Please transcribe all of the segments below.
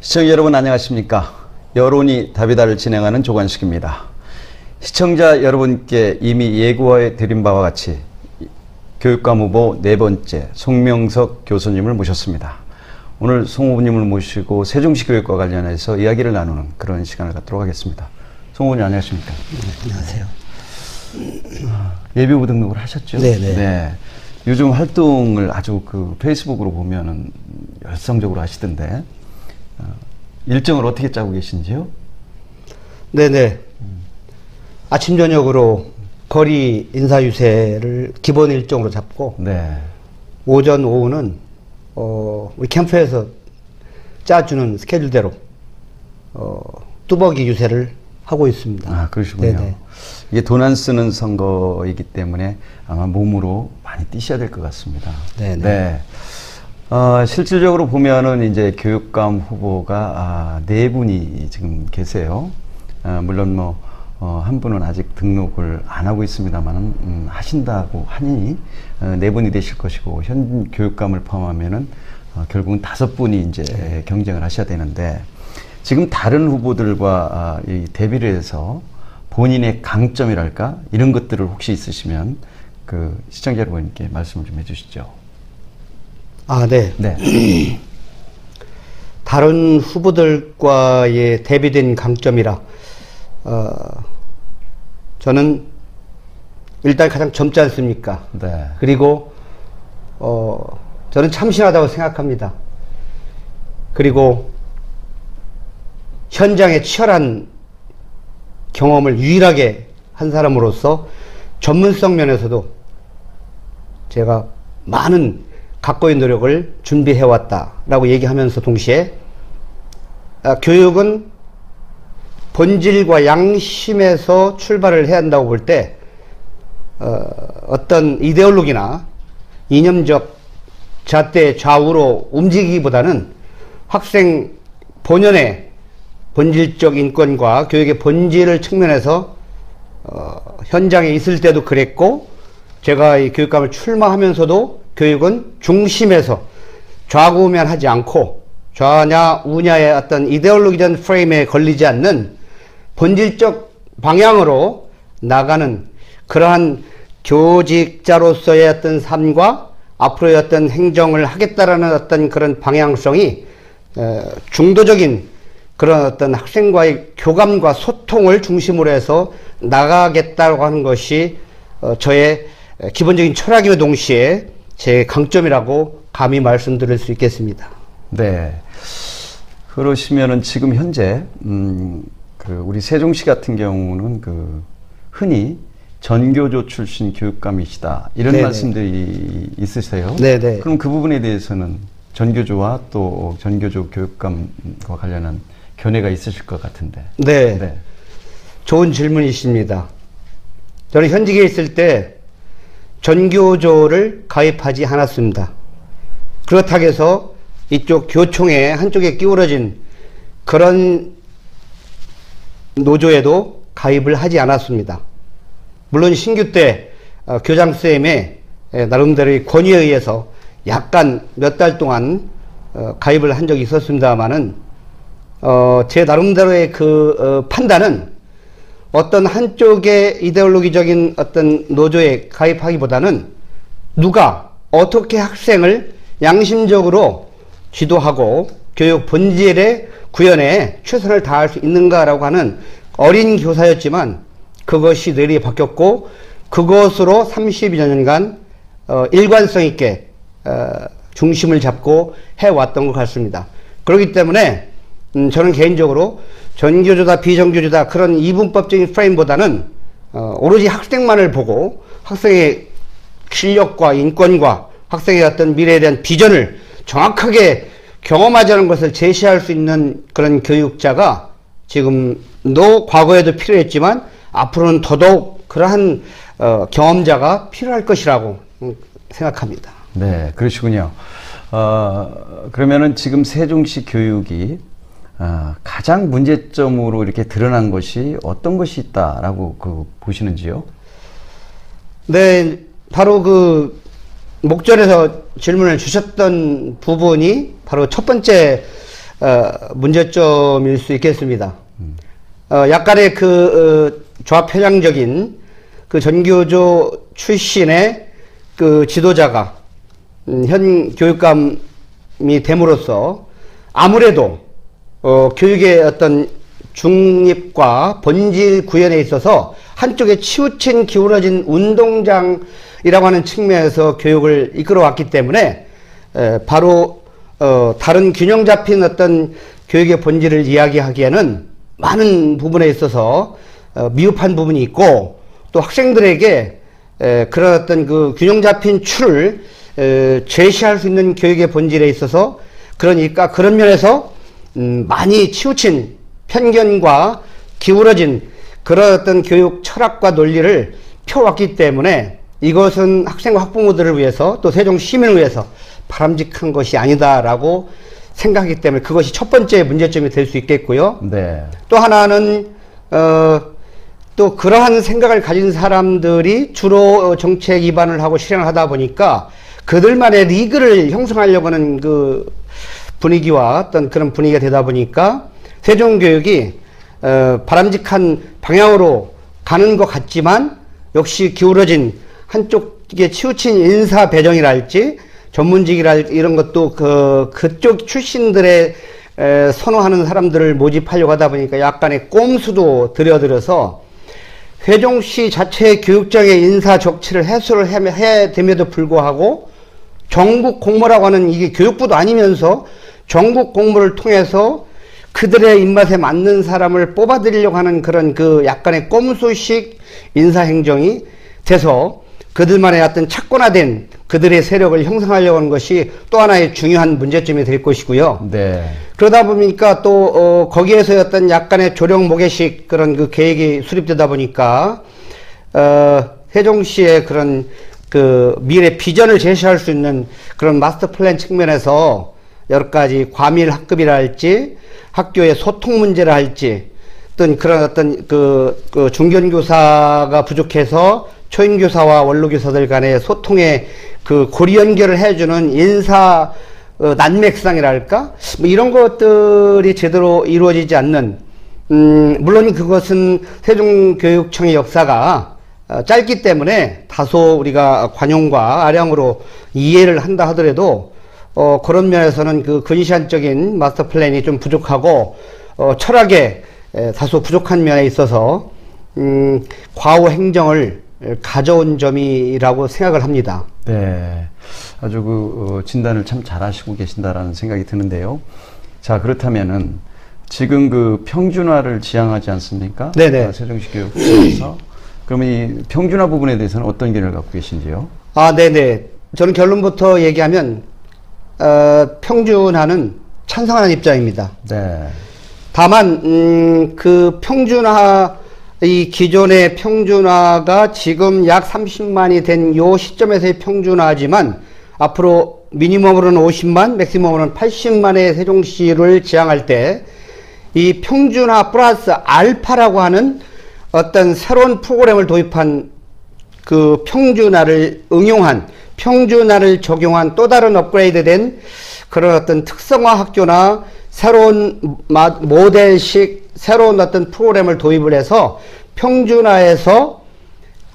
시청자 여러분 안녕하십니까. 여론이 답이다를 진행하는 조관식입니다. 시청자 여러분께 이미 예고해 드린 바와 같이 교육감 후보 네 번째 송명석 교수님을 모셨습니다. 오늘 송 후보님을 모시고 세종시 교육과 관련해서 이야기를 나누는 그런 시간을 갖도록 하겠습니다. 송 후보님 안녕하십니까. 네, 안녕하세요. 예비후보 등록을 하셨죠? 네네. 네. 요즘 활동을 아주 페이스북으로 보면은 열성적으로 하시던데 일정을 어떻게 짜고 계신지요? 네네. 아침 저녁으로 거리 인사유세를 기본 일정으로 잡고 네. 오전 오후는 우리 캠프에서 짜주는 스케줄대로 뚜벅이 유세를 하고 있습니다. 아, 그러시군요. 네네. 이게 돈 안 쓰는 선거이기 때문에 아마 몸으로 많이 뛰셔야 될 것 같습니다. 네네. 네. 실질적으로 보면은 이제 교육감 후보가 네 분이 지금 계세요. 물론 한 분은 아직 등록을 안 하고 있습니다만 하신다고 하니 네 분이 되실 것이고 현 교육감을 포함하면은 결국은 다섯 분이 이제 경쟁을 하셔야 되는데 지금 다른 후보들과 이 대비를 해서 본인의 강점이랄까 이런 것들을 혹시 있으시면 그 시청자 여러분께 말씀을 좀 해주시죠. 아, 네. 네. 다른 후보들과의 대비된 강점이라 저는 일단 가장 젊지 않습니까? 네. 그리고 저는 참신하다고 생각합니다. 그리고 현장에 치열한 경험을 유일하게 한 사람으로서 전문성 면에서도 제가 많은 갖고의 노력을 준비해왔다라고 얘기하면서 동시에 교육은 본질과 양심에서 출발을 해야 한다고 볼 때 어떤 이데올로기나 이념적 잣대 좌우로 움직이기보다는 학생 본연의 본질적 인권과 교육의 본질을 측면에서 현장에 있을 때도 그랬고 제가 이 교육감을 출마하면서도 교육은 중심에서 좌우면하지 않고 좌냐 우냐의 어떤 이데올로기적 프레임에 걸리지 않는 본질적 방향으로 나가는 그러한 교직자로서의 어떤 삶과 앞으로의 어떤 행정을 하겠다라는 어떤 그런 방향성이 중도적인 그런 어떤 학생과의 교감과 소통을 중심으로 해서 나가겠다고 하는 것이 저의 기본적인 철학이며 동시에 제 강점이라고 감히 말씀드릴 수 있겠습니다. 네. 그러시면은 지금 현재 우리 세종시 같은 경우는 흔히 전교조 출신 교육감이시다 이런 네네. 말씀들이 있으세요. 네네. 그럼 그 부분에 대해서는 전교조와 또 전교조 교육감과 관련한 견해가 있으실 것 같은데. 네. 네. 좋은 질문이십니다. 저는 현직에 있을 때 전교조를 가입하지 않았습니다. 그렇다고 해서 이쪽 교총의 한쪽에 끼우러진 그런 노조에도 가입을 하지 않았습니다. 물론 신규 때 교장선생님의 나름대로의 권위에 의해서 약간 몇 달 동안 가입을 한 적이 있었습니다만은 제 나름대로의 판단은 어떤 한쪽의 이데올로기적인 어떤 노조에 가입하기보다는 누가 어떻게 학생을 양심적으로 지도하고 교육 본질의 구현에 최선을 다할 수 있는가라고 하는 어린 교사였지만 그것이 뇌리에 박혔고 그것으로 32여 년간 일관성 있게 중심을 잡고 해왔던 것 같습니다. 그렇기 때문에 저는 개인적으로 전교조다 비전교조다 그런 이분법적인 프레임보다는 오로지 학생만을 보고 학생의 실력과 인권과 학생의 어떤 미래에 대한 비전을 정확하게 경험하자는 것을 제시할 수 있는 그런 교육자가 지금도 과거에도 필요했지만 앞으로는 더더욱 그러한 경험자가 필요할 것이라고 생각합니다. 네, 그러시군요. 그러면은 지금 세종시 교육이 가장 문제점으로 이렇게 드러난 것이 어떤 것이 있다라고 보시는지요? 네, 바로 목절에서 질문을 주셨던 부분이 바로 첫 번째 문제점일 수 있겠습니다. 약간의 좌편향적인 그 전교조 출신의 그 지도자가 현 교육감이 됨으로써 아무래도 교육의 어떤 중립과 본질 구현에 있어서 한쪽에 치우친 기울어진 운동장이라고 하는 측면에서 교육을 이끌어왔기 때문에 바로 다른 균형 잡힌 어떤 교육의 본질을 이야기하기에는 많은 부분에 있어서 미흡한 부분이 있고, 또 학생들에게 그런 어떤 그 균형 잡힌 추를 제시할 수 있는 교육의 본질에 있어서, 그러니까 그런 면에서 많이 치우친 편견과 기울어진 그런 어떤 교육 철학과 논리를 펴왔기 때문에 이것은 학생과 학부모들을 위해서 또 세종 시민을 위해서 바람직한 것이 아니다라고 생각하기 때문에 그것이 첫 번째 문제점이 될 수 있겠고요. 네. 또 하나는 또 그러한 생각을 가진 사람들이 주로 정책 입안을 하고 실행을 하다 보니까 그들만의 리그를 형성하려고 하는 그 분위기와 어떤 그런 분위기가 되다 보니까 세종교육이 바람직한 방향으로 가는 것 같지만 역시 기울어진 한쪽에 치우친 인사 배정이랄지 전문직이랄 이런 것도 그쪽 출신들의 선호하는 사람들을 모집하려고 하다 보니까 약간의 꼼수도 들여들어서 세종시 자체의 교육청의 인사 적치를 해소를 해야 됨에도 불구하고 전국 공모라고 하는 이게 교육부도 아니면서 전국 공모를 통해서 그들의 입맛에 맞는 사람을 뽑아들이려고 하는 그런 그 약간의 꼼수식 인사행정이 돼서 그들만의 어떤 착권화된 그들의 세력을 형성하려고 하는 것이 또 하나의 중요한 문제점이 될 것이고요. 네. 그러다 보니까 또 거기에서 어떤 약간의 조령 모계식 그런 그 계획이 수립되다 보니까 세종시의 그런 그 미래 비전을 제시할 수 있는 그런 마스터 플랜 측면에서 여러 가지 과밀 학급이랄지 학교의 소통 문제라 할지 어떤 그런 어떤 그 중견교사가 부족해서 초임교사와 원로교사들 간의 소통의 그 고리 연결을 해주는 인사 난맥상이랄까 뭐 이런 것들이 제대로 이루어지지 않는 물론 그것은 세종교육청의 역사가 짧기 때문에 다소 우리가 관용과 아량으로 이해를 한다 하더라도 그런 면에서는 그 근시안적인 마스터 플랜이 좀 부족하고 철학에 다소 부족한 면에 있어서 과오 행정을 가져온 점이라고 생각을 합니다. 네, 아주 진단을 참 잘하시고 계신다라는 생각이 드는데요. 자, 그렇다면은 지금 그 평준화를 지향하지 않습니까? 네네. 세종시 교육청에서 그러면 이 평준화 부분에 대해서는 어떤 견해를 갖고 계신지요? 아, 네네. 저는 결론부터 얘기하면 평준화는 찬성하는 입장입니다. 네. 다만 그 평준화 이 기존의 평준화가 지금 약 30만이 된 요 시점에서의 평준화지만 앞으로 미니멈으로는 50만, 맥시멈으로는 80만의 세종시를 지향할 때 이 평준화 플러스 알파라고 하는 어떤 새로운 프로그램을 도입한 그 평준화를 응용한 평준화를 적용한 또 다른 업그레이드된 그런 어떤 특성화 학교나 새로운 모델식 새로운 어떤 프로그램을 도입을 해서 평준화에서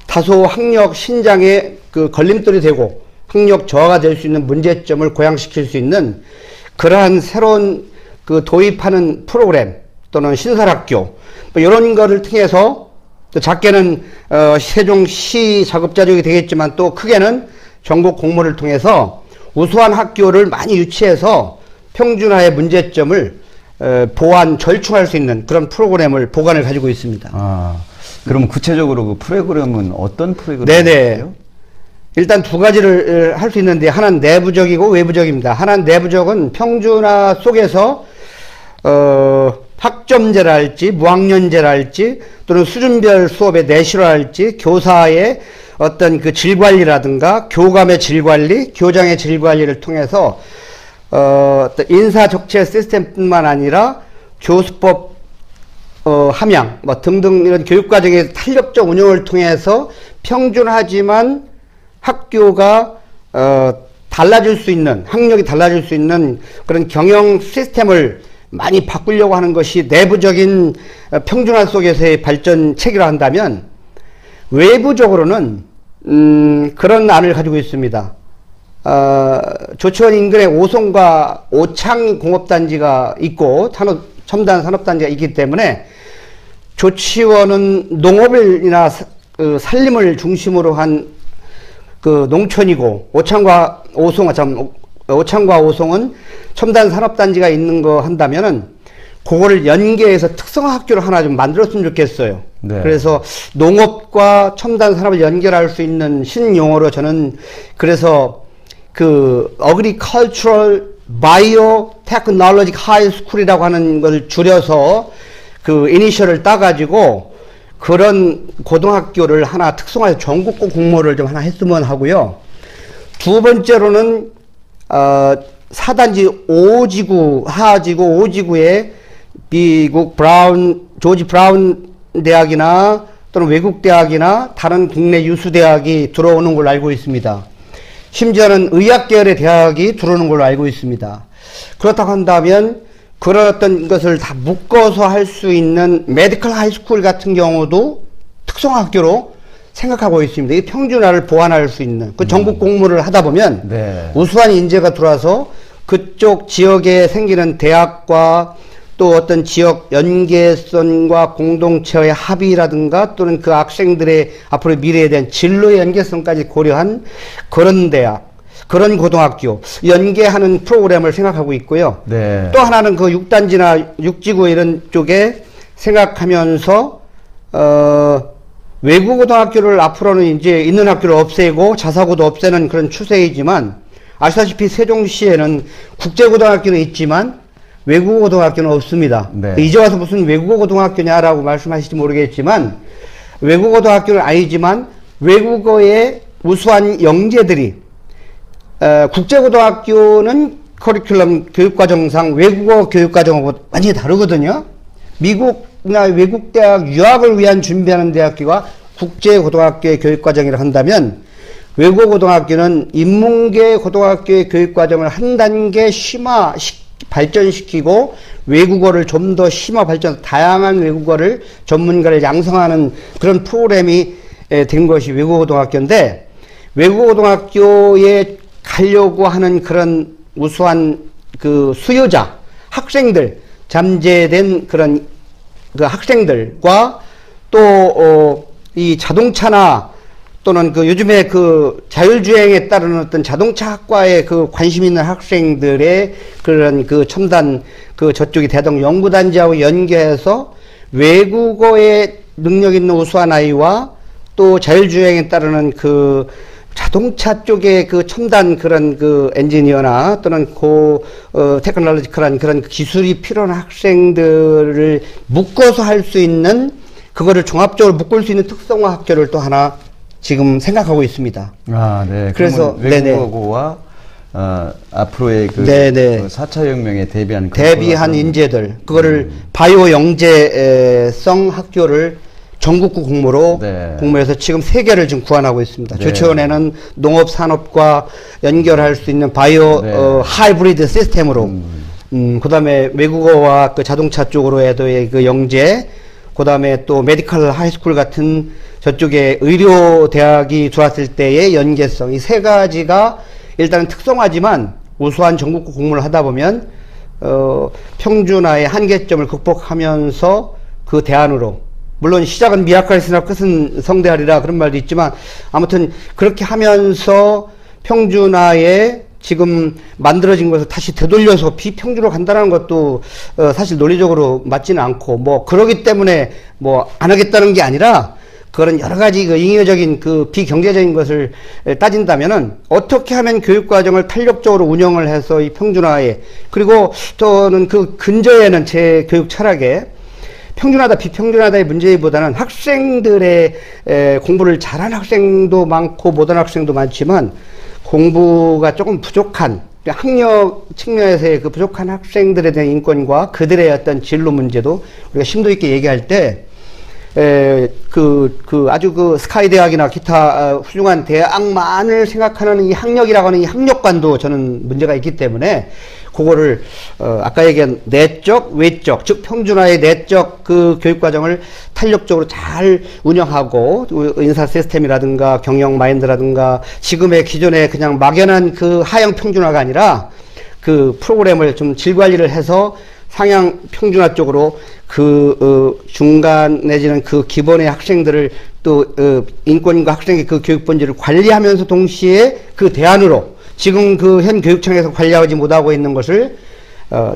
다소 학력 신장에 그 걸림돌이 되고 학력 저하가 될 수 있는 문제점을 고양시킬 수 있는 그러한 새로운 그 도입하는 프로그램 또는 신설학교 뭐 이런 거를 통해서 또 작게는 세종시 자급자족이 되겠지만 또 크게는 전국 공모를 통해서 우수한 학교를 많이 유치해서 평준화의 문제점을 절충할 수 있는 그런 프로그램을 보관을 가지고 있습니다. 아, 그럼 구체적으로 그 프로그램은 어떤 프로그램이에요? 네네. 일단 두 가지를 할 수 있는데 하나는 내부적이고 외부적입니다. 하나는 내부적은 평준화 속에서 학점제랄지 무학년제랄지 또는 수준별 수업의 내실화랄지 교사의 어떤 그 질관리라든가 교감의 질관리, 교장의 질관리를 통해서 인사 적체 시스템뿐만 아니라 교수법 함양 뭐 등등 이런 교육과정의 탄력적 운영을 통해서 평준하지만 학교가 달라질 수 있는 학력이 달라질 수 있는 그런 경영 시스템을 많이 바꾸려고 하는 것이 내부적인 평준화 속에서의 발전 체계라 한다면 외부적으로는 그런 안을 가지고 있습니다. 조치원 인근에 오송과 오창 공업단지가 있고 첨단 산업단지가 있기 때문에 조치원은 농업이나 산림을 중심으로 한 그 농촌이고 오창과 오송은 첨단 산업단지가 있는 거 한다면은 그거를 연계해서 특성화학교를 하나 좀 만들었으면 좋겠어요. 네. 그래서 농업과 첨단 산업을 연결할 수 있는 신용어로 저는 그래서 그 Agricultural Biotechnology High School이라고 하는 걸 줄여서 그 이니셜을 따가지고 그런 고등학교를 하나 특성화해서 전국고 공모를 좀 하나 했으면 하고요. 두 번째로는 4단지 5지구 하지구 5지구에 미국 조지 브라운 대학이나 또는 외국 대학이나 다른 국내 유수 대학이 들어오는 걸로 알고 있습니다. 심지어는 의학 계열의 대학이 들어오는 걸로 알고 있습니다. 그렇다고 한다면 그런 어떤 것을 다 묶어서 할 수 있는 메디컬 하이스쿨 같은 경우도 특성학교로 생각하고 있습니다. 이 평준화를 보완할 수 있는 그 전국 공모를 하다 보면 네. 우수한 인재가 들어와서 그쪽 지역에 생기는 대학과 또 어떤 지역 연계성과 공동체의 합의라든가 또는 그 학생들의 앞으로 미래에 대한 진로의 연계성까지 고려한 그런 대학, 그런 고등학교 연계하는 프로그램을 생각하고 있고요. 네. 또 하나는 그 6단지나 6지구 이런 쪽에 생각하면서 외국 고등학교를 앞으로는 이제 있는 학교를 없애고 자사고도 없애는 그런 추세이지만 아시다시피 세종시에는 국제고등학교는 있지만 외국어 고등학교는 없습니다. 네. 이제 와서 무슨 외국어 고등학교냐라고 말씀하실지 모르겠지만 외국어 고등학교는 아니지만 외국어의 우수한 영재들이 국제고등학교는 커리큘럼 교육과정상 외국어 교육과정하고 완전히 다르거든요. 미국이나 외국 대학 유학을 위한 준비하는 대학교가 국제고등학교의 교육과정이라 한다면 외국어 고등학교는 인문계 고등학교의 교육과정을 한 단계 발전시키고 외국어를 좀 더 심화 발전, 다양한 외국어를 전문가를 양성하는 그런 프로그램이 된 것이 외국어 고등학교인데 외국어 고등학교에 가려고 하는 그런 우수한 그 수요자, 학생들, 잠재된 그런 그 학생들과 또, 이 자동차나 또는 그 요즘에 그 자율주행에 따른 어떤 자동차 학과에 그 관심 있는 학생들의 그런 그 첨단 그 저쪽이 대동 연구단지하고 연계해서 외국어에 능력 있는 우수한 아이와 또 자율주행에 따르는 그 자동차 쪽에 그 첨단 그런 그 엔지니어나 또는 테크놀로지컬한 그런 기술이 필요한 학생들을 묶어서 할 수 있는 그거를 종합적으로 묶을 수 있는 특성화 학교를 또 하나 지금 생각하고 있습니다. 아, 네. 그래서 외국어고와 앞으로의 그, 네네. 그 4차 혁명에 대비한 인재들 그거를 바이오 영재성 학교를 전국구 공모로 네. 공모해서 지금 3개를 지금 구안하고 있습니다. 네. 조치원에는 농업 산업과 연결할 수 있는 바이오 네. 하이브리드 시스템으로 그다음에 외국어와 그 자동차 쪽으로 해도의 그 영재, 그다음에 또 메디컬 하이스쿨 같은 저쪽에 의료 대학이 들어왔을 때의 연계성, 이 3가지가 일단은 특성화지만 우수한 전국구 공모를 하다 보면 평준화의 한계점을 극복하면서 그 대안으로, 물론 시작은 미약하리으나 끝은 성대하리라 그런 말도 있지만 아무튼 그렇게 하면서 평준화에 지금 만들어진 것을 다시 되돌려서 비평준으로 간다는 것도 사실 논리적으로 맞지는 않고, 뭐 그러기 때문에 뭐 안 하겠다는 게 아니라 그런 여러 가지 그 잉여적인 그 비경제적인 것을 따진다면은 어떻게 하면 교육과정을 탄력적으로 운영을 해서 이 평준화에, 그리고 저는 그 근저에는 제 교육 철학에 평준화다 비평준화다의 문제보다는 학생들의 공부를 잘하는 학생도 많고 못한 학생도 많지만 공부가 조금 부족한 학력 측면에서의 그 부족한 학생들에 대한 인권과 그들의 어떤 진로 문제도 우리가 심도 있게 얘기할 때 아주 그 스카이 대학이나 기타 훌륭한 대학만을 생각하는 이 학력이라고 하는 이 학력관도 저는 문제가 있기 때문에 그거를 아까 얘기한 내적, 외적, 즉 평준화의 내적 그 교육과정을 탄력적으로 잘 운영하고 인사 시스템이라든가 경영 마인드라든가 지금의 기존의 그냥 막연한 그 하향 평준화가 아니라 그 프로그램을 좀 질 관리를 해서 상향 평준화 쪽으로 그 중간 내지는 그 기본의 학생들을 또 인권과 학생의 그 교육 본질을 관리하면서 동시에 그 대안으로 지금 그 현 교육청에서 관리하지 못하고 있는 것을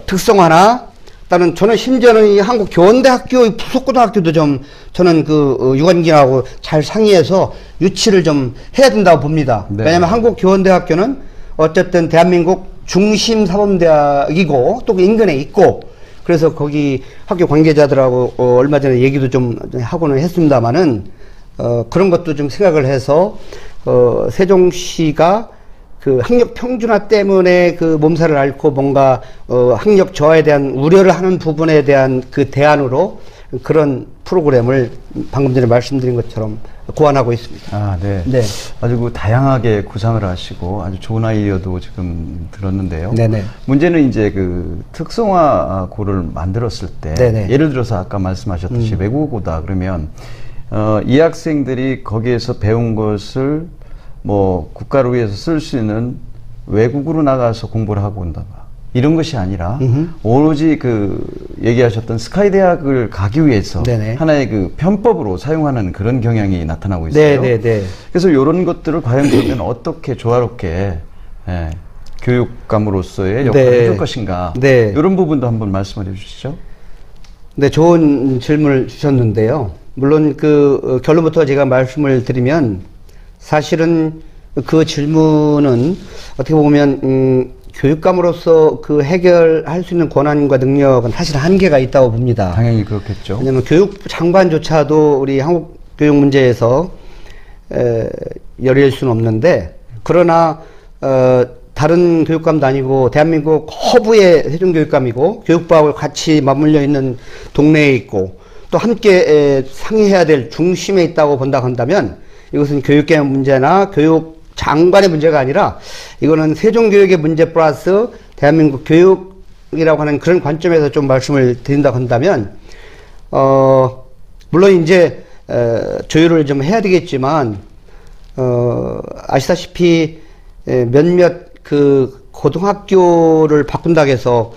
특성화나 다른 저는 심지어는 이 한국 교원대학교 부속고등학교도 좀 저는 그 유관기관하고 잘 상의해서 유치를 좀 해야 된다고 봅니다. 네. 왜냐하면 한국 교원대학교는 어쨌든 대한민국 중심 사범대학이고 또 그 인근에 있고 그래서 거기 학교 관계자들하고 얼마 전에 얘기도 좀 하고는 했습니다만은 그런 것도 좀 생각을 해서 세종시가 그 학력 평준화 때문에 그 몸살을 앓고 뭔가 학력 저하에 대한 우려를 하는 부분에 대한 그 대안으로 그런 프로그램을 방금 전에 말씀드린 것처럼 고안하고 있습니다. 아, 네. 네. 아주 그 다양하게 구상을 하시고 아주 좋은 아이디어도 지금 들었는데요. 네네. 문제는 이제 그 특성화고를 만들었을 때 네네. 예를 들어서 아까 말씀하셨듯이 외국어다 그러면 이 학생들이 거기에서 배운 것을 뭐 국가를 위해서 쓸 수 있는 외국으로 나가서 공부를 하고 온다가 이런 것이 아니라 오로지 그 얘기하셨던 스카이 대학을 가기 위해서 네네. 하나의 그 편법으로 사용하는 그런 경향이 나타나고 있어요. 네네네. 그래서 이런 것들을 과연 그러면 어떻게 조화롭게 교육감으로서의 역할을 네. 해줄 것인가 네. 이런 부분도 한번 말씀을 해주시죠. 네, 좋은 질문을 주셨는데요. 물론 그 결론부터 제가 말씀을 드리면 사실은 그 질문은 어떻게 보면 교육감으로서 그 해결할 수 있는 권한과 능력은 사실 한계가 있다고 봅니다. 당연히 그렇겠죠. 왜냐하면 교육부 장관조차도 우리 한국 교육 문제에서 열릴 수는 없는데 그러나 다른 교육감도 아니고 대한민국 허브의 세종교육감이고 교육부하고 같이 맞물려 있는 동네에 있고 또 함께 상의해야 될 중심에 있다고 한다면 이것은 교육계 문제나 교육 장관의 문제가 아니라 이거는 세종교육의 문제 플러스 대한민국 교육이라고 하는 그런 관점에서 좀 말씀을 드린다고 한다면 물론 이제 조율을 좀 해야 되겠지만 아시다시피 몇몇 그 고등학교를 바꾼다고 해서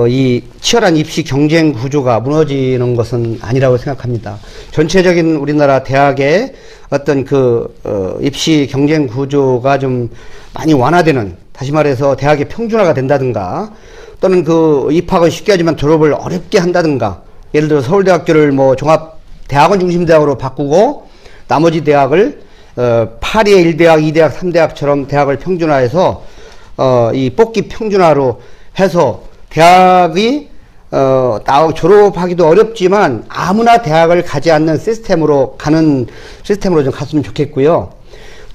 이 치열한 입시 경쟁 구조가 무너지는 것은 아니라고 생각합니다. 전체적인 우리나라 대학의 어떤 그 입시 경쟁 구조가 좀 많이 완화되는, 다시 말해서 대학의 평준화가 된다든가 또는 그 입학은 쉽게 하지만 졸업을 어렵게 한다든가, 예를 들어 서울대학교를 뭐 종합 대학원 중심 대학으로 바꾸고 나머지 대학을 8의 1대학, 2대학, 3대학처럼 대학을 평준화해서 이 뽑기 평준화로 해서 대학이 졸업하기도 어렵지만 아무나 대학을 가지 않는 시스템으로 가는 시스템으로 좀 갔으면 좋겠고요.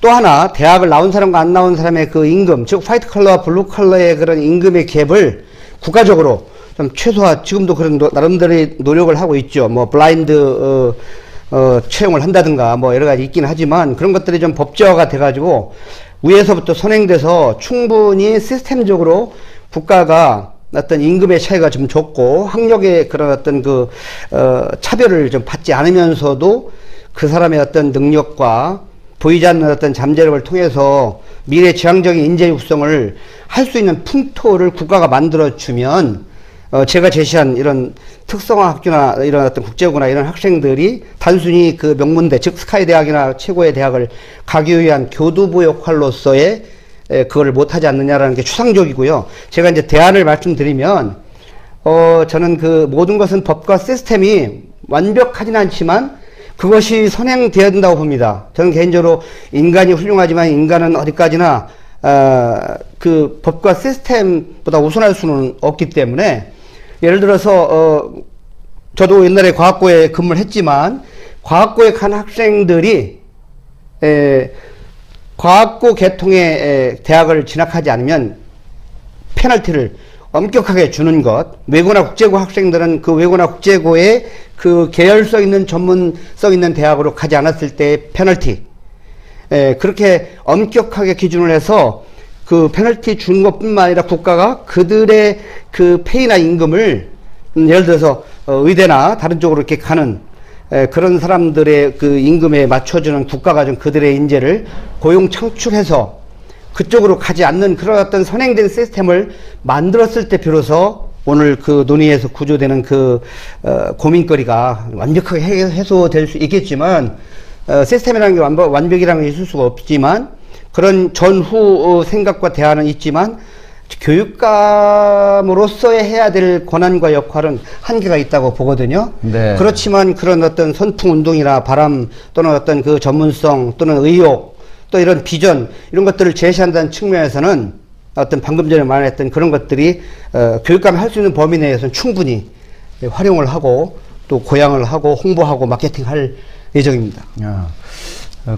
또 하나, 대학을 나온 사람과 안 나온 사람의 그 임금, 즉 화이트 컬러와 블루 컬러의 그런 임금의 갭을 국가적으로 좀 최소화, 지금도 그런 나름대로의 노력을 하고 있죠. 뭐 블라인드 채용을 한다든가 뭐 여러 가지 있긴 하지만 그런 것들이 좀 법제화가 돼가지고 위에서부터 선행돼서 충분히 시스템적으로 국가가 어떤 임금의 차이가 좀 적고 학력의 그런 어떤 그 차별을 좀 받지 않으면서도 그 사람의 어떤 능력과 보이지 않는 어떤 잠재력을 통해서 미래 지향적인 인재 육성을 할 수 있는 풍토를 국가가 만들어주면 제가 제시한 이런 특성화 학교나 이런 어떤 국제고나 이런 학생들이 단순히 그 명문대, 즉 스카이 대학이나 최고의 대학을 가기 위한 교두보 역할로서의 그거를 못하지 않느냐라는 게 추상적이고요. 제가 이제 대안을 말씀드리면, 저는 그 모든 것은 법과 시스템이 완벽하진 않지만 그것이 선행되어야 된다고 봅니다. 저는 개인적으로 인간이 훌륭하지만 인간은 어디까지나, 그 법과 시스템보다 우선할 수는 없기 때문에 예를 들어서, 저도 옛날에 과학고에 근무를 했지만 과학고에 간 학생들이, 과학고 계통의 대학을 진학하지 않으면 페널티를 엄격하게 주는 것, 외고나 국제고 학생들은 그 외고나 국제고에 그 계열성 있는 전문성 있는 대학으로 가지 않았을 때의 페널티, 그렇게 엄격하게 기준을 해서 그 페널티 주는 것뿐만 아니라 국가가 그들의 그 페이나 임금을 예를 들어서 의대나 다른 쪽으로 이렇게 가는 그런 사람들의 그 임금에 맞춰주는 국가가 좀 그들의 인재를 고용 창출해서 그쪽으로 가지 않는 그런 어떤 선행된 시스템을 만들었을 때 비로소 오늘 그 논의에서 구조되는 그 고민거리가 완벽하게 해소될 수 있겠지만 시스템이라는 게 완벽이라는 게 있을 수가 없지만 그런 전후 생각과 대안은 있지만 교육감으로서의 해야 될 권한과 역할은 한계가 있다고 보거든요. 네. 그렇지만 그런 어떤 선풍 운동이나 바람 또는 어떤 그 전문성 또는 의욕 또 이런 비전 이런 것들을 제시한다는 측면에서는 어떤 방금 전에 말했던 그런 것들이 교육감이 할 수 있는 범위 내에서는 충분히 활용을 하고 또 고양을 하고 홍보하고 마케팅할 예정입니다.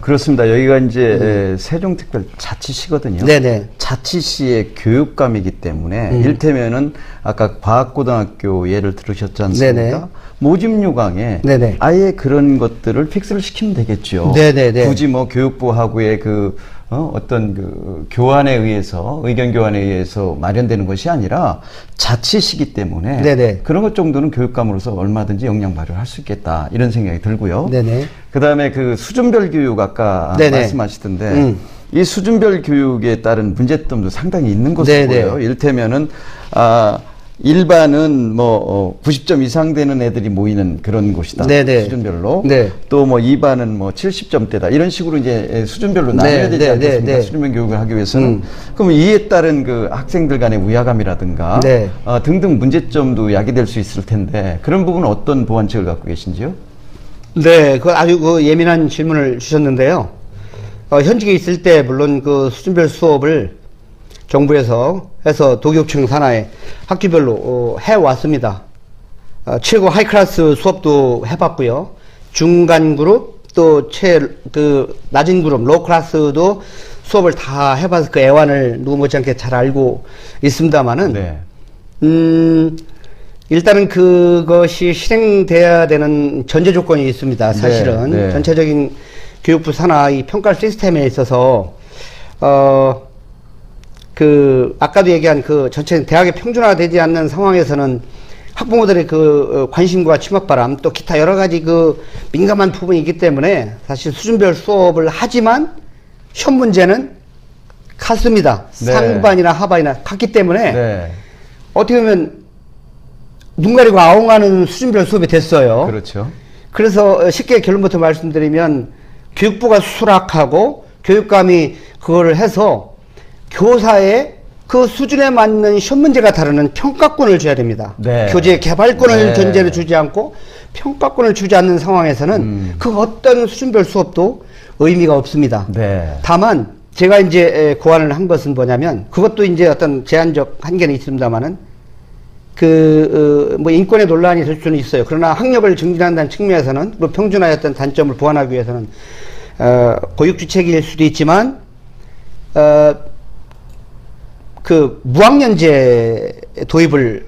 그렇습니다. 여기가 이제 세종특별자치시거든요. 네네. 자치시의 교육감이기 때문에 일테면은 아까 과학고등학교 예를 들으셨지 않습니까? 네네. 모집 요강에 네네. 아예 그런 것들을 픽스를 시키면 되겠죠. 네네네. 굳이 뭐 교육부하고의 그 어떤 그 교환에 의해서 의견 교환에 의해서 마련되는 것이 아니라 자치시기 때문에 네네. 그런 것 정도는 교육감으로서 얼마든지 역량 발휘를 할 수 있겠다 이런 생각이 들고요. 네네. 그다음에 그 수준별 교육 아까 네네. 말씀하시던데 이 수준별 교육에 따른 문제점도 상당히 있는 것으로 네네. 보여요. 이를테면은 일반은 90점 이상 되는 애들이 모이는 그런 곳이다. 네네. 수준별로. 네. 또 뭐 2반은 70점대다. 이런 식으로 이제 수준별로 나눠야 되지 않겠습니까? 수준별 교육을 하기 위해서는. 그럼 이에 따른 그 학생들 간의 우야감이라든가 네. 등등 문제점도 야기될 수 있을 텐데 그런 부분은 어떤 보완책을 갖고 계신지요? 네, 그 아주 그 예민한 질문을 주셨는데요. 현직에 있을 때 물론 그 수준별 수업을 정부에서 해서 도교육청 산하에 학교별로 해왔습니다. 최고 하이클래스 수업도 해봤고요. 중간 그룹 또 낮은 그룹 로우 클래스도 수업을 다 해봐서 그 애환을 누구 못지않게 잘 알고 있습니다만은 네. 일단은 그것이 실행돼야 되는 전제 조건이 있습니다. 사실은 네, 네. 전체적인 교육부 산하 이 평가 시스템에 있어서 아까도 얘기한 그 전체 대학의 평준화되지 않는 상황에서는 학부모들의 그 관심과 치맛바람 또 기타 여러 가지 그 민감한 부분이 있기 때문에 사실 수준별 수업을 하지만 시험 문제는 같습니다. 네. 상반이나 하반이나 같기 때문에 네. 어떻게 보면 눈 가리고 아웅하는 수준별 수업이 됐어요. 그렇죠. 그래서 쉽게 결론부터 말씀드리면 교육부가 수락하고 교육감이 그거를 해서 교사의 그 수준에 맞는 시험 문제가 다루는 평가권을 줘야 됩니다. 네. 교재 개발권을 네. 전제로 주지 않고 평가권을 주지 않는 상황에서는 그 어떤 수준별 수업도 의미가 없습니다. 네. 다만 제가 이제 고안을 한 것은 뭐냐면 그것도 이제 어떤 제한적 한계는 있습니다만은 뭐 인권의 논란이 될 수는 있어요. 그러나 학력을 증진한다는 측면에서는 뭐 평준화였던 단점을 보완하기 위해서는 고육주책일 수도 있지만 그 무학년제 도입을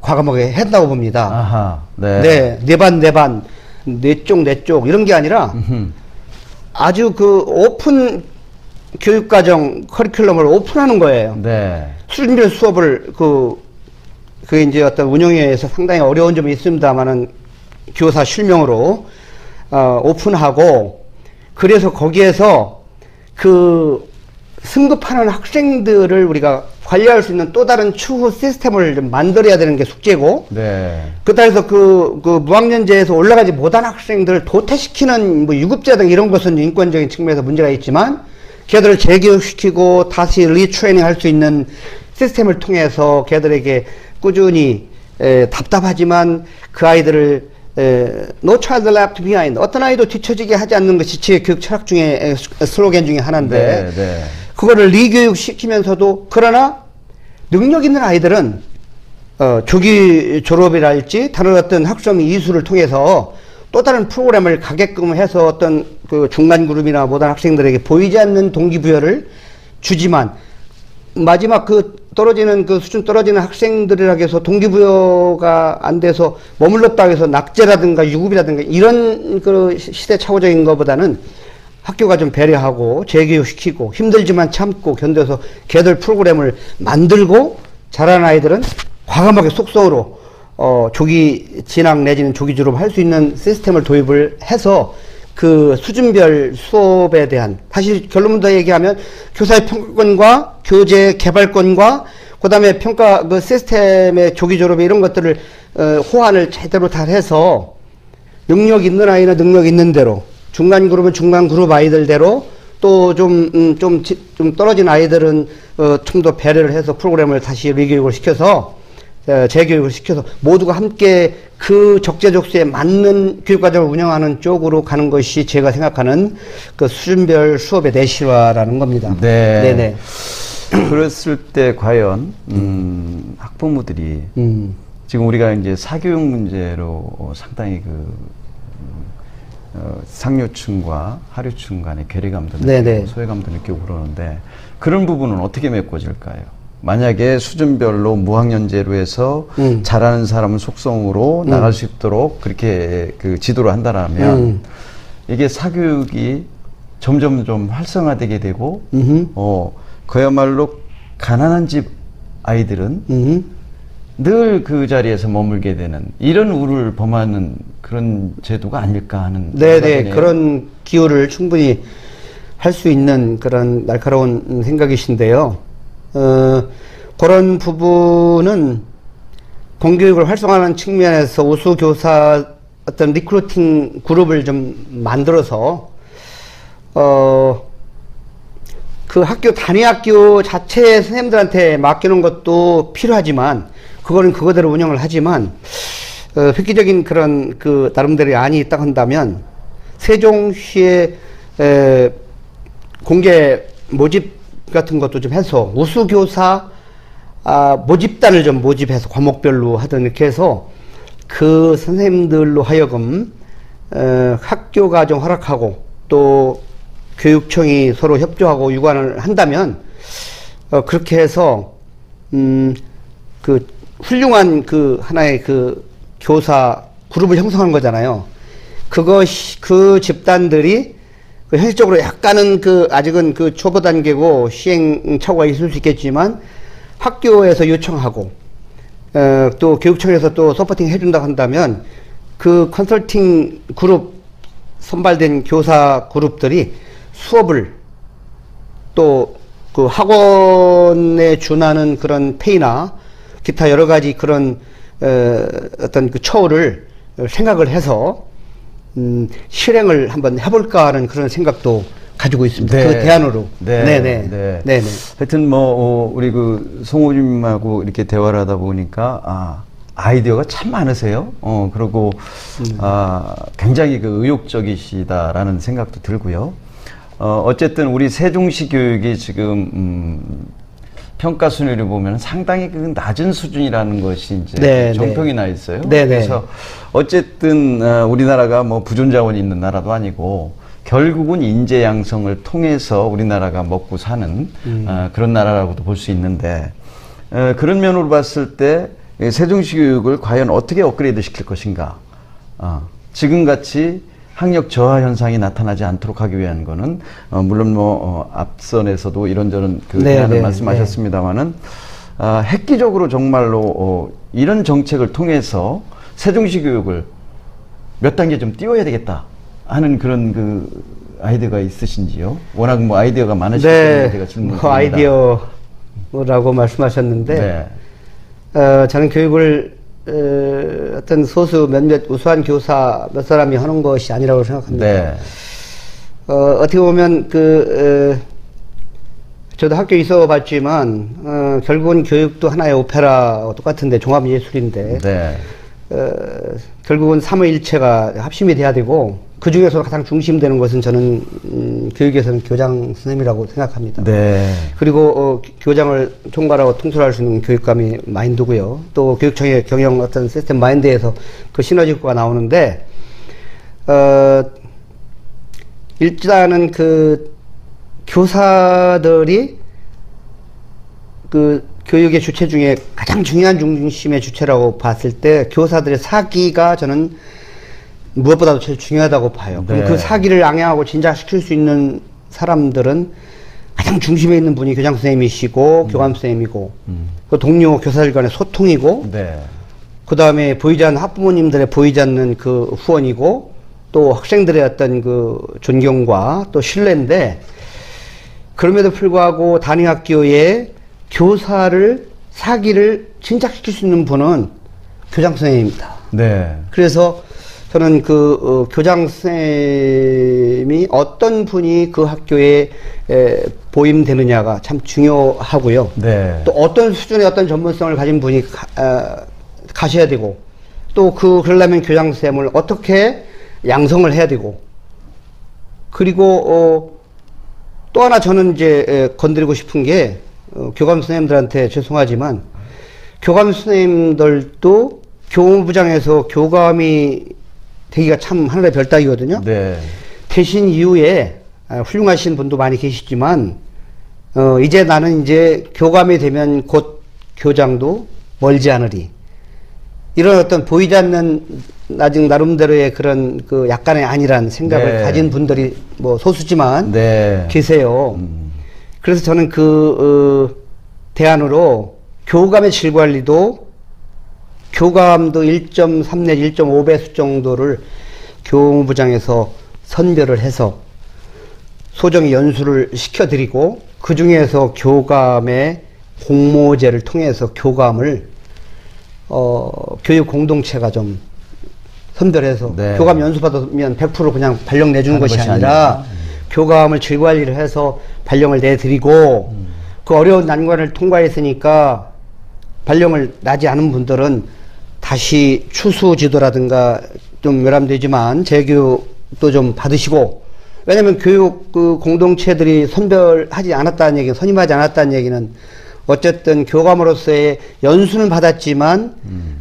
과감하게 했다고 봅니다. 아하. 네. 네, 네 반, 네 쪽 이런 게 아니라 아주 그 오픈 교육과정 커리큘럼을 오픈하는 거예요. 네. 수준별 수업을 그게 이제 어떤 운영에서 상당히 어려운 점이 있습니다만은 교사 실명으로 오픈하고 그래서 거기에서 그 승급하는 학생들을 우리가 관리할 수 있는 또 다른 추후 시스템을 좀 만들어야 되는 게 숙제고 네. 그렇다고 그 무학년제에서 올라가지 못한 학생들을 도태시키는 뭐 유급제 등 이런 것은 인권적인 측면에서 문제가 있지만 걔들을 재교육시키고 다시 리트레이닝 할 수 있는 시스템을 통해서 걔들에게 꾸준히 답답하지만 그 아이들을 No child left behind 어떤 아이도 뒤처지게 하지 않는 것이 제 교육 철학 중에 슬로겐 중에 하나인데 네, 네. 그거를 리교육 시키면서도 그러나 능력 있는 아이들은 조기 졸업이랄지 다른 어떤 학점 이수를 통해서 또 다른 프로그램을 가게끔 해서 어떤 그 중간 그룹이나 모든 학생들에게 보이지 않는 동기부여를 주지만 마지막 그 수준 떨어지는 학생들이라고 해서 동기부여가 안 돼서 머물렀다고 해서 낙제라든가 유급이라든가 이런 그 시대착오적인 것보다는 학교가 좀 배려하고 재교육시키고 힘들지만 참고 견뎌서 걔들 프로그램을 만들고 자란 아이들은 과감하게 속성으로 조기 진학 내지는 조기 졸업할 수 있는 시스템을 도입을 해서 그 수준별 수업에 대한 사실 결론부터 얘기하면 교사의 평가권과 교재 개발권과 그다음에 평가 그 시스템의 조기 졸업 이런 것들을 호환을 제대로 다 해서 능력 있는 아이는 능력 있는 대로 중간 그룹은 중간 그룹 아이들대로 또 좀 떨어진 아이들은 좀 더 배려를 해서 프로그램을 다시 리교육을 시켜서 재교육을 시켜서 모두가 함께 그 적재적소에 맞는 교육과정을 운영하는 쪽으로 가는 것이 제가 생각하는 그 수준별 수업의 내실화라는 겁니다. 네. 네네. 그랬을 때 과연 학부모들이 지금 우리가 이제 사교육 문제로 상당히 상류층과 하류층 간의 괴리감도 느끼고 소외감도 느끼고 그러는데 그런 부분은 어떻게 메꿔질까요? 만약에 수준별로 무학년제로 해서 잘하는 사람은 속성으로 나갈 수 있도록 그렇게 그 지도를 한다라면 이게 사교육이 점점 좀 활성화되게 되고 그야말로 가난한 집 아이들은 늘 그 자리에서 머물게 되는 이런 우를 범하는 그런 제도가 아닐까 하는 네네 그런 기호를 충분히 할 수 있는 그런 날카로운 생각이신데요. 그런 부분은 공교육을 활성화하는 측면에서 우수 교사 어떤 리크루팅 그룹을 좀 만들어서 그 학교 단위 학교 자체의 선생님들한테 맡기는 것도 필요하지만 그거는 그거대로 운영을 하지만 획기적인 그런 그 나름대로의 안이 있다 한다면 세종시의 공개 모집 같은 것도 좀 해서 우수교사 모집단을 좀 모집해서 과목별로 하든 이렇게 해서 그 선생님들로 하여금 학교가 좀 허락하고 또 교육청이 서로 협조하고 유관을 한다면 그렇게 해서 그 훌륭한 그 하나의 그 교사 그룹을 형성하는 거잖아요. 그것이 그 집단들이 그 현실적으로 약간은 그 아직은 그 초보 단계고 시행착오가 있을 수 있겠지만 학교에서 요청하고 또 교육청에서 또 서포팅 해준다고 한다면 그 컨설팅 그룹 선발된 교사 그룹들이 수업을 또 그 학원에 준하는 그런 페이나 기타 여러 가지 그런 어떤 그 처우를 생각을 해서 실행을 한번 해볼까 하는 그런 생각도 가지고 있습니다. 네. 그 대안으로. 네네. 하여튼 우리 그 송호님하고 이렇게 대화를 하다 보니까 아이디어가 참 많으세요. 그리고 굉장히 그 의욕적이시다라는 생각도 들고요. 어쨌든 우리 세종시 교육이 지금 평가 순위를 보면 상당히 그 낮은 수준이라는 것이 이제 정평이 나 있어요. 그래서 어쨌든 우리나라가 뭐 부존 자원이 있는 나라도 아니고 결국은 인재 양성을 통해서 우리나라가 먹고 사는 그런 나라라고도 볼 수 있는데 그런 면으로 봤을 때 세종시 교육을 과연 어떻게 업그레이드 시킬 것인가. 지금같이 학력 저하 현상이 나타나지 않도록 하기 위한 거는 물론 앞선에서도 이런저런 그 대안을 말씀하셨습니다만은 획기적으로 정말로 이런 정책을 통해서 세종시 교육을 몇 단계 좀 띄워야 되겠다 하는 그런 그 아이디어가 있으신지요? 워낙 뭐 아이디어가 많으시기 때문에 제가 질문드립니다. 아이디어라고 말씀하셨는데 저는 교육을 어떤 소수 몇몇 우수한 교사 몇 사람이 하는 것이 아니라고 생각합니다. 어떻게 보면 저도 학교에 있어 봤지만 결국은 교육도 하나의 오페라와 똑같은데 종합예술인데 결국은 삼위일체가 합심이 돼야 되고 그 중에서 가장 중심되는 것은 저는 교육에서는 교장 선생님이라고 생각합니다. 그리고 교장을 총괄하고 통솔할 수 있는 교육감이 마인드고요. 또 교육청의 경영 어떤 시스템 마인드에서 그 시너지 효과가 나오는데 일단은 그 교사들이 그 교육의 주체 중에 가장 중요한 중심의 주체라고 봤을 때 교사들의 사기가 저는 무엇보다도 제일 중요하다고 봐요. 그럼 네. 그 사기를 양양하고 진작시킬 수 있는 사람들은 가장 중심에 있는 분이 교장 선생님이시고 교감 선생님이고 그 동료 교사들 간의 소통이고 네. 그 다음에 보이지 않는 학부모님들의 보이지 않는 그 후원이고 또 학생들의 어떤 그 존경과 또 신뢰인데 그럼에도 불구하고 단위학교에 교사를 사기를 진작시킬 수 있는 분은 교장 선생님입니다. 네. 그래서 저는 그 교장 선생님이 어떤 분이 그 학교에 보임되느냐가 참 중요하고요. 네. 또 어떤 수준의 어떤 전문성을 가진 분이 가셔야 되고 또 그러려면 교장 선생님을 어떻게 양성을 해야 되고 그리고 또 하나 저는 이제 건드리고 싶은 게 교감 선생님들한테 죄송하지만 교감 선생님들도 교무부장에서 교감이 되기가 참 하늘의 별 따기거든요. 네. 되신 이후에 훌륭하신 분도 많이 계시지만 이제 나는 이제 교감이 되면 곧 교장도 멀지 않으리. 이런 어떤 보이지 않는 나름대로의 그런 그 약간의 안일한 생각을 네. 가진 분들이 뭐 소수지만 네. 계세요. 그래서 저는 대안으로 교감의 질 관리도 교감도 1.3 내지 1.5배수 정도를 교무부장에서 선별을 해서 소정의 연수를 시켜드리고 그 중에서 교감의 공모제를 통해서 교감을 교육 공동체가 좀 선별해서 네. 교감 연수 받으면 100% 그냥 발령 내주는 것이 것이 아니라 교감을 질 관리를 해서 발령을 내드리고 그 어려운 난관을 통과했으니까 발령을 나지 않은 분들은 다시 추수지도라든가 좀 외람되지만 재교육도 좀 받으시고 왜냐면 교육 그 공동체들이 선별하지 않았다는 얘기는 선임하지 않았다는 얘기는 어쨌든 교감으로서의 연수는 받았지만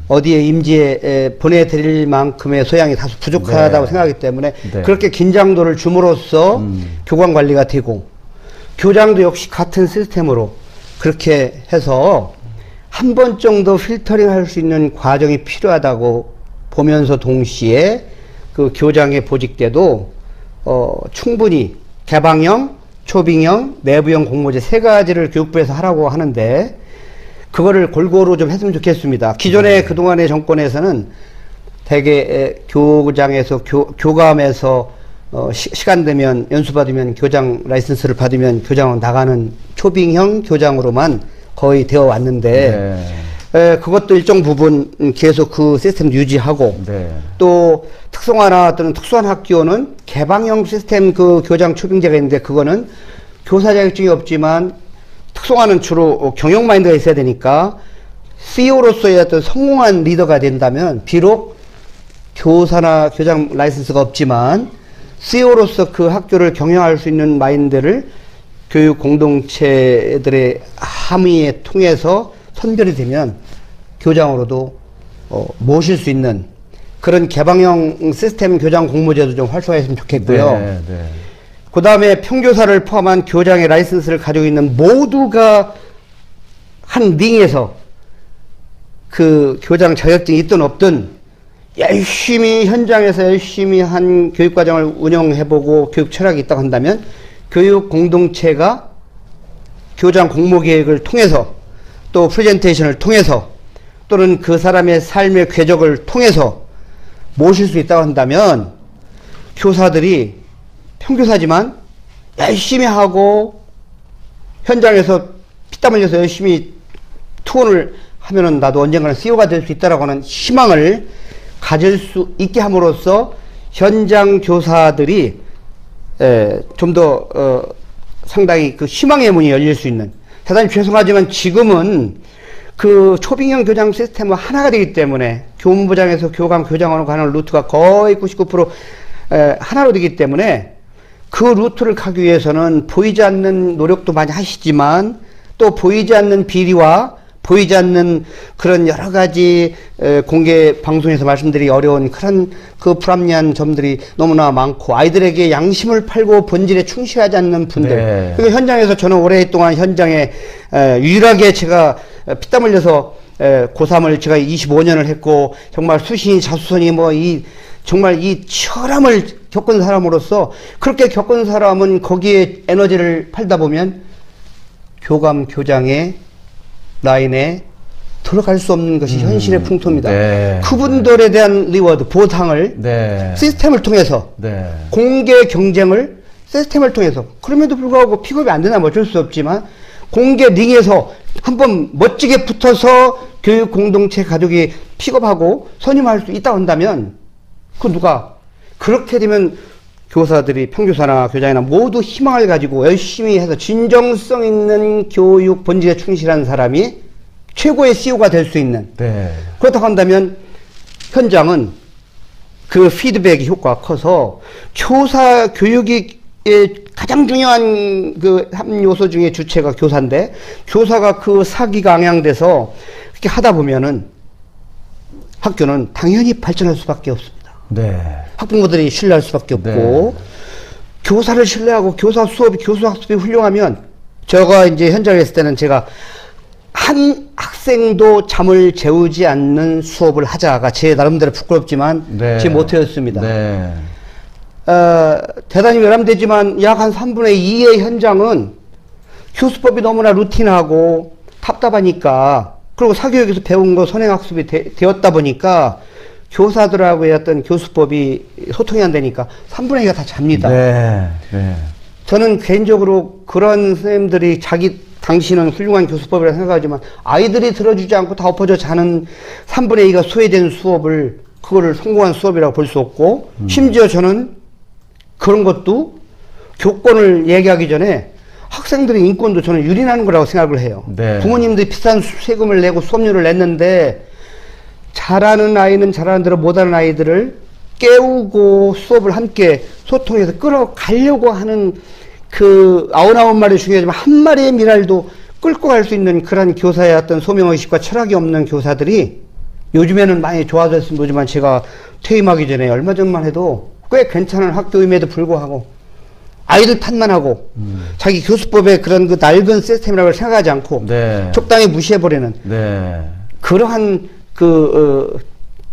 어디에 임지에 보내드릴 만큼의 소양이 다소 부족하다고 네. 생각하기 때문에 네. 그렇게 긴장도를 줌으로써 교감 관리가 되고 교장도 역시 같은 시스템으로 그렇게 해서 한 번 정도 필터링 할 수 있는 과정이 필요하다고 보면서 동시에 그 교장의 보직 때도 충분히 개방형, 초빙형, 내부형 공모제 세 가지를 교육부에서 하라고 하는데 그거를 골고루 좀 했으면 좋겠습니다. 기존의 그동안의 정권에서는 대개 교장에서 교감에서 시간 되면 연수 받으면 교장 라이선스를 받으면 교장으로 나가는 초빙형 교장으로만 거의 되어 왔는데 그것도 일정 부분 계속 그 시스템 유지하고 네. 또 특성화나 또는 특수한 학교는 개방형 시스템 그 교장 초빙제가 있는데 그거는 교사 자격증이 없지만 특성화는 주로 경영 마인드가 있어야 되니까 CEO로서의 어떤 성공한 리더가 된다면 비록 교사나 교장 라이선스가 없지만 CEO로서 그 학교를 경영할 수 있는 마인드를 교육 공동체들의 함의에 통해서 선별이 되면 교장으로도 모실 수 있는 그런 개방형 시스템 교장 공모제도 좀 활성화했으면 좋겠고요. 네, 네. 그 다음에 평교사를 포함한 교장의 라이선스를 가지고 있는 모두가 한 링에서 그 교장 자격증이 있든 없든 열심히 현장에서 열심히 한 교육과정을 운영해보고 교육 철학이 있다고 한다면 교육 공동체가 교장 공모 계획을 통해서 또 프레젠테이션을 통해서 또는 그 사람의 삶의 궤적을 통해서 모실 수 있다고 한다면 교사들이 평교사지만 열심히 하고 현장에서 피땀 흘려서 열심히 투혼을 하면은 나도 언젠가는 CEO가 될 수 있다라고 하는 희망을 가질 수 있게 함으로써 현장 교사들이 좀 더 상당히 그 희망의 문이 열릴 수 있는 대단히 죄송하지만 지금은 그 초빙형 교장 시스템은 하나가 되기 때문에 교무부장에서 교감 교장으로 가는 루트가 거의 99% 하나로 되기 때문에 그 루트를 가기 위해서는 보이지 않는 노력도 많이 하시지만 또 보이지 않는 비리와 보이지 않는 그런 여러 가지 공개 방송에서 말씀드리기 어려운 그런 그 불합리한 점들이 너무나 많고 아이들에게 양심을 팔고 본질에 충실하지 않는 분들. 네. 그러니까 현장에서 저는 오랫동안 현장에 유일하게 제가 피땀 흘려서 고3을 제가 25년을 했고 정말 수신이 자수선이 뭐 이 정말 이 처람을 겪은 사람으로서 그렇게 겪은 사람은 거기에 에너지를 팔다 보면 교감, 교장의 라인에 들어갈 수 없는 것이 현실의 풍토입니다. 네. 그분들에 대한 리워드, 보상을 네. 시스템을 통해서 네. 공개 경쟁을 시스템을 통해서 그럼에도 불구하고 픽업이 안 되나 어쩔 수 없지만 공개 링에서 한번 멋지게 붙어서 교육 공동체 가족이 픽업하고 선임할 수 있다 한다면 그 누가 그렇게 되면 교사들이 평교사나 교장이나 모두 희망을 가지고 열심히 해서 진정성 있는 교육 본질에 충실한 사람이 최고의 CEO가 될 수 있는 네. 그렇다고 한다면 현장은 그 피드백이 효과가 커서 교사 교육이 가장 중요한 그 한 요소 중에 주체가 교사인데 교사가 그 사기가 앙양돼서 그렇게 하다 보면은 학교는 당연히 발전할 수밖에 없습니다. 네. 학부모들이 신뢰할 수밖에 없고 네. 교사를 신뢰하고 교사 수업이 교수 학습이 훌륭하면 제가 이제 현장에 있을 때는 제가 한 학생도 잠을 재우지 않는 수업을 하자가 제 나름대로 부끄럽지만 네. 제 모토였습니다. 네. 대단히 외람되지만 약 한 3분의 2의 현장은 교수법이 너무나 루틴하고 답답하니까 그리고 사교육에서 배운 거 선행학습이 되었다 보니까 교사들하고의 어떤 교수법이 소통이 안 되니까 3분의 2가 다 잡니다. 네. 네. 저는 개인적으로 그런 선생님들이 당신은 훌륭한 교수법이라 생각하지만 아이들이 들어주지 않고 다 엎어져 자는 3분의 2가 소외된 수업을 그거를 성공한 수업이라고 볼 수 없고 심지어 저는 그런 것도 교권을 얘기하기 전에 학생들의 인권도 저는 유린하는 거라고 생각을 해요. 네. 부모님들이 비싼 세금을 내고 수업료를 냈는데 잘하는 아이는 잘하는 대로 못하는 아이들을 깨우고 수업을 함께 소통해서 끌어가려고 하는 그 99마리 중요하지만 한 마리의 미랄도 끌고 갈 수 있는 그런 교사의 어떤 소명의식과 철학이 없는 교사들이 요즘에는 많이 좋아졌으면 모르지만 제가 퇴임하기 전에 얼마 전만 해도 꽤 괜찮은 학교임에도 불구하고 아이들 탓만 하고 자기 교수법의 그런 그 낡은 시스템이라고 생각하지 않고 네. 적당히 무시해버리는 네. 그러한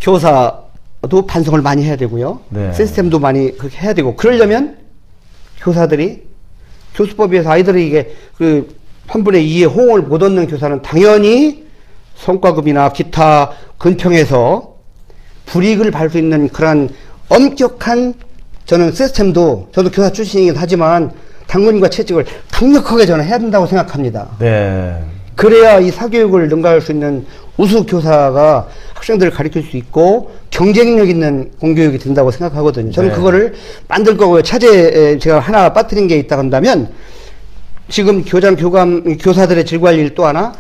교사도 반성을 많이 해야 되고요. 네. 시스템도 많이 그렇게 해야 되고 그러려면 교사들이 교수법에서 아이들이 이게 그 3분의 2의 호응을 못 얻는 교사는 당연히 성과급이나 기타 근평에서 불이익을 받을 수 있는 그런 엄격한 저는 시스템도 저도 교사 출신이긴 하지만 당근과 채찍을 강력하게 저는 해야 된다고 생각합니다. 네. 그래야 이 사교육을 능가할 수 있는 우수 교사가 학생들을 가르칠 수 있고 경쟁력 있는 공교육이 된다고 생각하거든요. 저는 네. 그거를 만들 거고요. 차제에 제가 하나 빠뜨린 게 있다 한다면 지금 교장, 교감, 교사들의 질관리 일 또 하나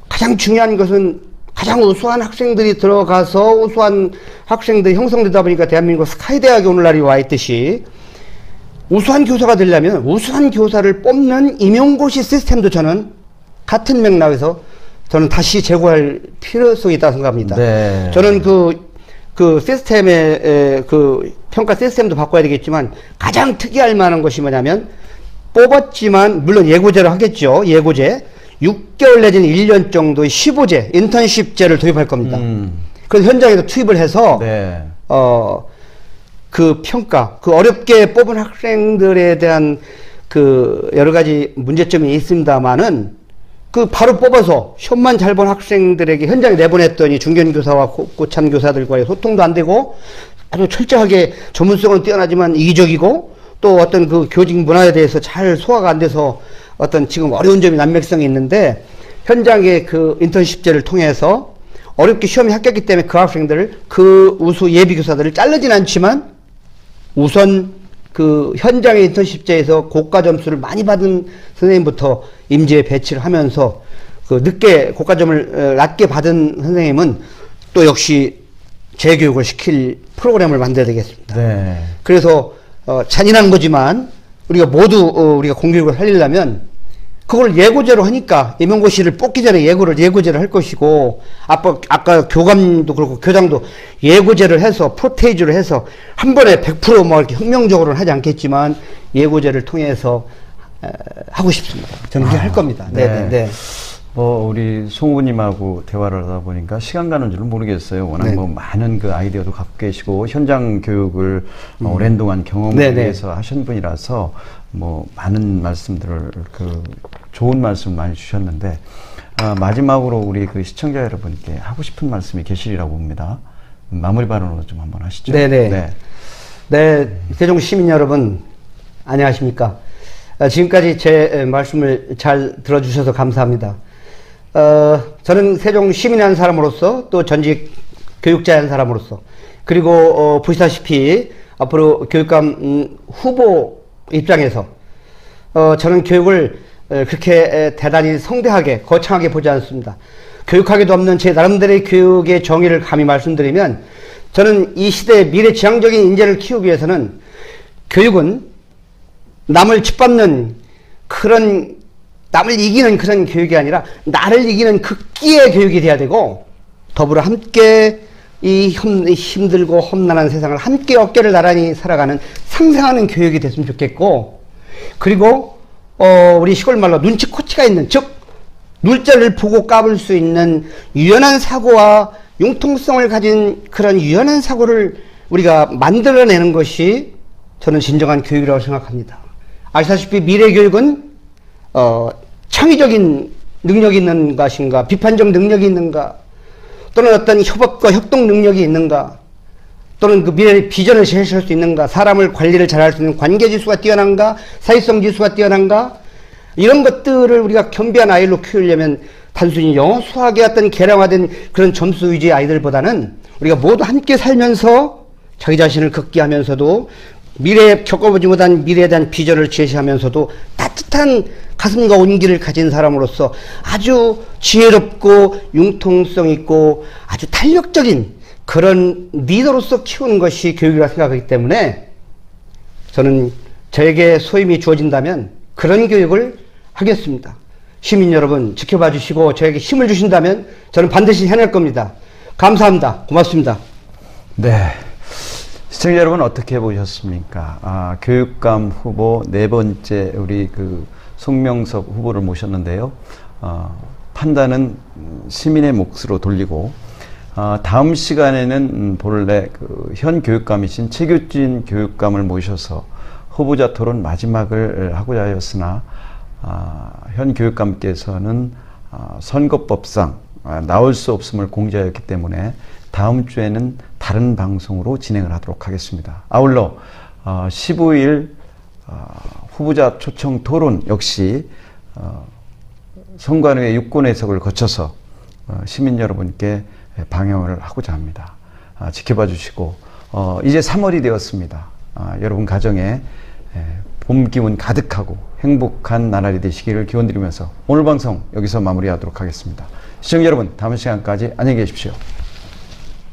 가장 중요한 것은 가장 우수한 학생들이 들어가서 우수한 학생들이 형성되다 보니까 대한민국 스카이대학이 오늘날이 와 있듯이 우수한 교사가 되려면 우수한 교사를 뽑는 임용고시 시스템도 저는 같은 맥락에서 저는 다시 제고할 필요성이 있다고 생각합니다. 네. 저는 그 시스템의 그 평가 시스템도 바꿔야 되겠지만 가장 특이할 만한 것이 뭐냐면 뽑았지만 물론 예고제를 하겠죠. 예고제 6개월 내지는 1년 정도의 15제 인턴십제를 도입할 겁니다. 그래서 현장에서 투입을 해서 네. 그 평가 그 어렵게 뽑은 학생들에 대한 그 여러 가지 문제점이 있습니다만은 그 바로 뽑아서 시험만 잘 본 학생들에게 현장에 내보냈더니 중견교사와 고참 교사들과의 소통도 안 되고 아주 철저하게 전문성은 뛰어나지만 이기적이고 또 어떤 그 교직 문화에 대해서 잘 소화가 안 돼서 어떤 지금 어려운 점이 난맥성이 있는데 현장의 그 인턴십제를 통해서 어렵게 시험에 합격했기 때문에 그 학생들을 그 우수 예비교사들을 자르진 않지만 우선 그 현장의 인턴십제에서 고가 점수를 많이 받은 선생님부터 임시에 배치를 하면서 그 늦게 고가점을 낮게 받은 선생님은 또 역시 재교육을 시킬 프로그램을 만들어야 되겠습니다. 네. 그래서 잔인한 거지만 우리가 모두 우리가 공교육을 살리려면 그걸 예고제로 하니까 임용고시를 뽑기 전에 예고제를 할 것이고 아까 교감도 그렇고 교장도 예고제를 해서 프로테이즈를 해서 한 번에 100% 뭐 이렇게 혁명적으로는 하지 않겠지만 예고제를 통해서 하고 싶습니다. 저는 그렇게 할 겁니다. 네. 네네네. 우리 송 후보님하고 대화를 하다 보니까 시간 가는 줄은 모르겠어요. 워낙 네. 뭐 많은 그 아이디어도 갖고 계시고 현장 교육을 오랜 동안 경험을 네네. 위해서 하신 분이라서 뭐 많은 말씀들을 그 좋은 말씀 많이 주셨는데 마지막으로 우리 그 시청자 여러분께 하고 싶은 말씀이 계시리라고 봅니다. 마무리 발언으로 좀 한번 하시죠. 네네. 네. 네, 세종 시민 여러분, 안녕하십니까. 지금까지 제 말씀을 잘 들어주셔서 감사합니다. 저는 세종 시민한 사람으로서 또 전직 교육자인 사람으로서 그리고 보시다시피 앞으로 교육감 후보 입장에서 저는 교육을 그렇게 대단히 성대하게 거창하게 보지 않습니다. 교육하기도 없는 제 나름대로의 교육의 정의를 감히 말씀드리면 저는 이 시대의 미래지향적인 인재를 키우기 위해서는 교육은 남을 짓밟는 그런 남을 이기는 그런 교육이 아니라 나를 이기는 극기의 교육이 돼야 되고 더불어 함께 이 힘들고 험난한 세상을 함께 어깨를 나란히 살아가는 상생하는 교육이 됐으면 좋겠고 그리고 우리 시골 말로 눈치코치가 있는 즉 물자를 보고 까불 수 있는 유연한 사고와 융통성을 가진 그런 유연한 사고를 우리가 만들어내는 것이 저는 진정한 교육이라고 생각합니다. 아시다시피 미래교육은 창의적인 능력이 있는 것인가 비판적 능력이 있는가 또는 어떤 협업과 협동 능력이 있는가 또는 그 미래의 비전을 제시할 수 있는가 사람을 관리를 잘할 수 있는 관계지수가 뛰어난가 사회성 지수가 뛰어난가 이런 것들을 우리가 겸비한 아이로 키우려면 단순히 영어 수학의 어떤 계량화된 그런 점수 위주의 아이들보다는 우리가 모두 함께 살면서 자기 자신을 극기하면서도 미래에 겪어보지 못한 미래에 대한 비전을 제시하면서도 따뜻한 가슴과 온기를 가진 사람으로서 아주 지혜롭고 융통성 있고 아주 탄력적인 그런 리더로서 키우는 것이 교육이라고 생각하기 때문에 저는 저에게 소임이 주어진다면 그런 교육을 하겠습니다. 시민 여러분 지켜봐 주시고 저에게 힘을 주신다면 저는 반드시 해낼 겁니다. 감사합니다. 고맙습니다. 네. 시청자 여러분 어떻게 보셨습니까? 교육감 후보 네 번째 우리 그 송명섭 후보를 모셨는데요. 판단은 시민의 몫으로 돌리고 다음 시간에는 본래 그 현 교육감이신 최규진 교육감을 모셔서 후보자 토론 마지막을 하고자 하였으나 현 교육감께서는 선거법상 나올 수 없음을 공지하였기 때문에 다음 주에는 다른 방송으로 진행을 하도록 하겠습니다. 아울러 15일 후보자 초청 토론 역시 선관위의 유권 해석을 거쳐서 시민 여러분께 방영을 하고자 합니다. 지켜봐 주시고 이제 3월이 되었습니다. 여러분 가정에 봄 기운 가득하고 행복한 나날이 되시기를 기원드리면서 오늘 방송 여기서 마무리하도록 하겠습니다. 시청자 여러분 다음 시간까지 안녕히 계십시오.